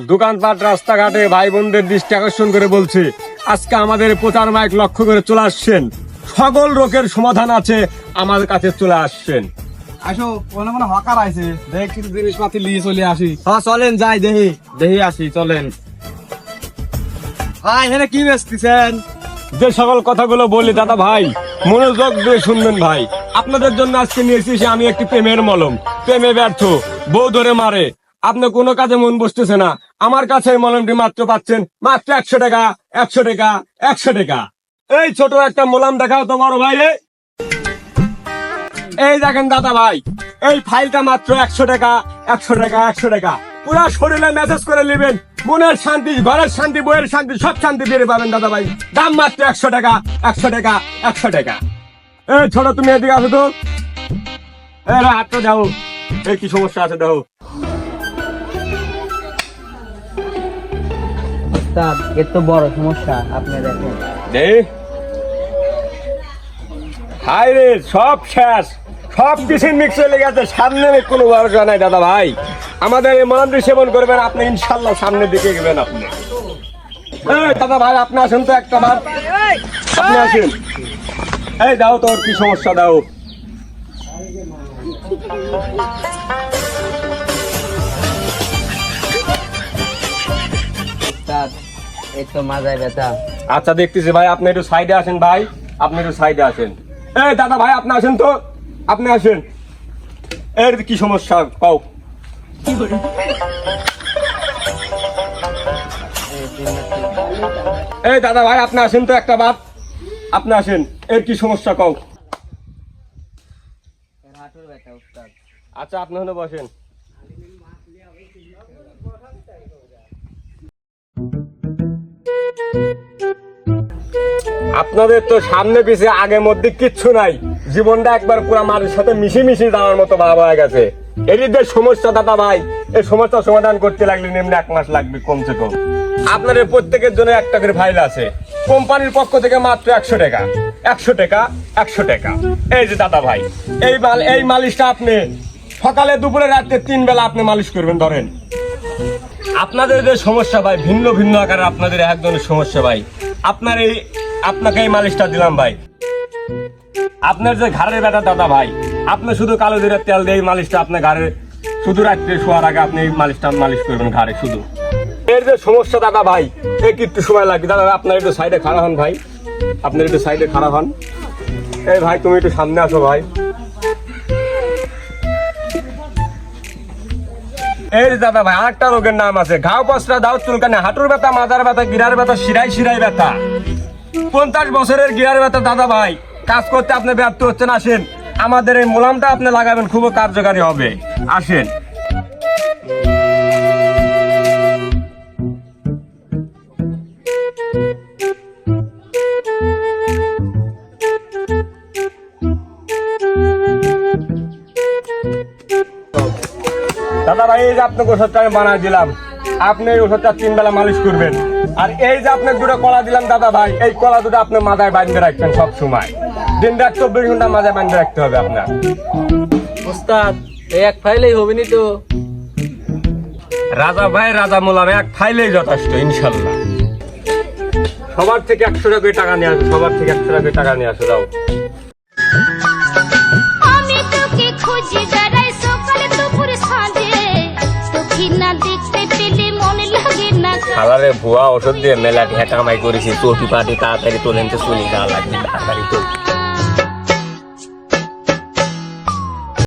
দোকানপাট রাস্তাঘাটে ভাই বোনদের দৃষ্টি আকর্ষণ করে বলছি, আজকে আমাদের প্রচার মাইক লক্ষ্য করে চলে আসছেন, সকল রোগের সমাধান আছে আমাদের কাছে চলে আসছেন। আসো মনে মনে হকার আছে, দেখ কিছু জিনিসপাতি নিয়ে চলে আসি। হ্যাঁ চলেন যাই, দেখি দেখি আসি, চলেন। ভাই এখানে কি বেচতেছেন? যে সকল কথাগুলো বলি দাদা ভাই মনোযোগ দিয়ে শুনবেন ভাই। আপনাদের জন্য আজকে নিয়ে এসেছি আমি একটি প্রেমের মলম। প্রেমে ব্যর্থ, বউ ধরে মারে, আপনি কোনো কাজে মন বসতেছে না, আমার কাছে এই মলমটি মাত্র পাচ্ছেন মাত্র 100 টাকা, 100 টাকা, 100 টাকা। এই ছোট একটা মলম দেখাও তো বড় ভাই। এই দেখেন দাদা ভাই, এই ফাইলটা মাত্র 100 টাকা, 100 টাকা, 100 টাকা। পুরা শরীরে মেসেজ করে নেবেন, মনের শান্তি, ঘরের শান্তি, বইয়ের শান্তি, সব শান্তি ফিরে পাবেন দাদা ভাই। দাম মাত্র 100 টাকা, 100 টাকা, 100 টাকা। এই ছোট তুমি এদিকে আসো তো, হাতটা দাও। এই কি সমস্যা আছে দাও। এর তো বড় সমস্যা, আপনি দেখেন। হাই রে, সব শেষ, সব কিছু মিক্স হয়ে গেছে, সামনে কোনো ভরসা নাই দাদা ভাই। আমাদের এই মলমটি সেবন করবেন আপনি, ইনশাল্লাহ সামনের দিকে গেবেন আপনি। এই দাদা ভাই আপনি আসেন তো একটা বার, আপনি আসেন। এই দাও তোর কি সমস্যা দাও। এই তো মাজায় ব্যথা। আচ্ছা দেখতেছি ভাই, আপনি একটু সাইডে আসেন ভাই, আপনি একটু সাইডে আসেন। এই দাদা ভাই আপনি আসেন তো, আপনি আসেন। এর কি সমস্যা কও। এই দাদা ভাই আপনি আসেন তো একটা বার, আপনি আসেন। এর কি সমস্যা কও। হাঁটুর ব্যথা উস্তাদ। আচ্ছা আপনি হলে বসেন। আপনাদের তো সামনে পিছিয়ে আগে মধ্যে কিচ্ছু নাই, জীবনটা একবার পুরো মাটির সাথে মিশে মিশে যাওয়ার মতো ভাব হয়ে গেছে। এদের সমস্যা দাদা ভাই, এই সমস্যার সমাধান করতে লাগলে এমনি 1 মাস লাগবে কমসে কম। আপনাদের প্রত্যেকের জন্য একটা করে ফাইল আছে, কোম্পানির পক্ষ থেকে মাত্র 100 টাকা, 100 টাকা, 100 টাকা। এই যে দাদা ভাই, এই মালিশটা আপনি সকালে দুপুরে রাতে 3 বেলা আপনি মালিশ করবেন। ধরেন আপনাদের যে সমস্যা ভাই, ভিন্ন ভিন্ন আকারে আপনাদের এক ধরনের সমস্যা ভাই, আপনাকে এই মালিশটা দিলাম ভাই। আপনার যে ঘাড়ের ব্যথা দাদা ভাই, আপনি শুধু কালো জিরার তেল দিয়ে এই মালিশটা আপনার ঘাড়ে, শুধু রাত্রে শোয়ার আগে আপনি এই মালিশটা মালিশ করবেন ঘাড়ে শুধু। এর যে সমস্যা দাদা ভাই, একটু সময় লাগবে দাদা ভাই। আপনার একটু সাইডে খাড়া হন ভাই, আপনার একটু সাইডে খাড়া হন। এই ভাই তুমি একটু সামনে আসো ভাই। এই দাদা ভাই আরেকটা রোগের নাম আছে, ঘাও পচরা, দাও চুলকানি, হাঁটুর ব্যথা, মাথার ব্যথা, গিরার ব্যথা, শিরায় ব্যথা। 50 বছরের গিরার ব্যথা দাদা ভাই, কাজ করতে আপনি ব্যর্থ হচ্ছেন, আসেন আমাদের এই মোলামটা আপনি লাগাবেন, খুব কার্যকারী হবে। আসেন। দাদা ভাই এই যে আপনাকে ওষুধটা আমি বানাই দিলাম, আপনি এই ওষুধটা 3 বেলা মালিশ করবেন। আর এই যে আপনাকে 2টা কলা দিলাম দাদা ভাই, এই কলা 2টা আপনি মাথায় বাঁধতে রাখবেন সব সময়, দিন রাত 24 ঘন্টা মাথায় বাঁধতে রাখতে হবে আপনার। উস্তাদ এই এক ফাইলেই হবে নি তো? রাজা ভাই রাজা মোলাম, এক ফাইলেই যথেষ্ট ইনশাল্লাহ। সবার থেকে 100 টাকা নিয়ে আসো, সবার থেকে 100 টাকা নিয়ে আসো যাও। আমি তোকে খুঁজি বেড়াই সকালে দুপুরে সাঁঝে, তোকে না দেখতে পেলে মনে লাগে না। খালারে ভুয়া ওষুধ দিয়ে মেলা ঢেকা কামাই করেছি, চটি পাটি তাড়াতাড়ি তোলেন তো চলি, যা লাগবে তাড়াতাড়ি তো।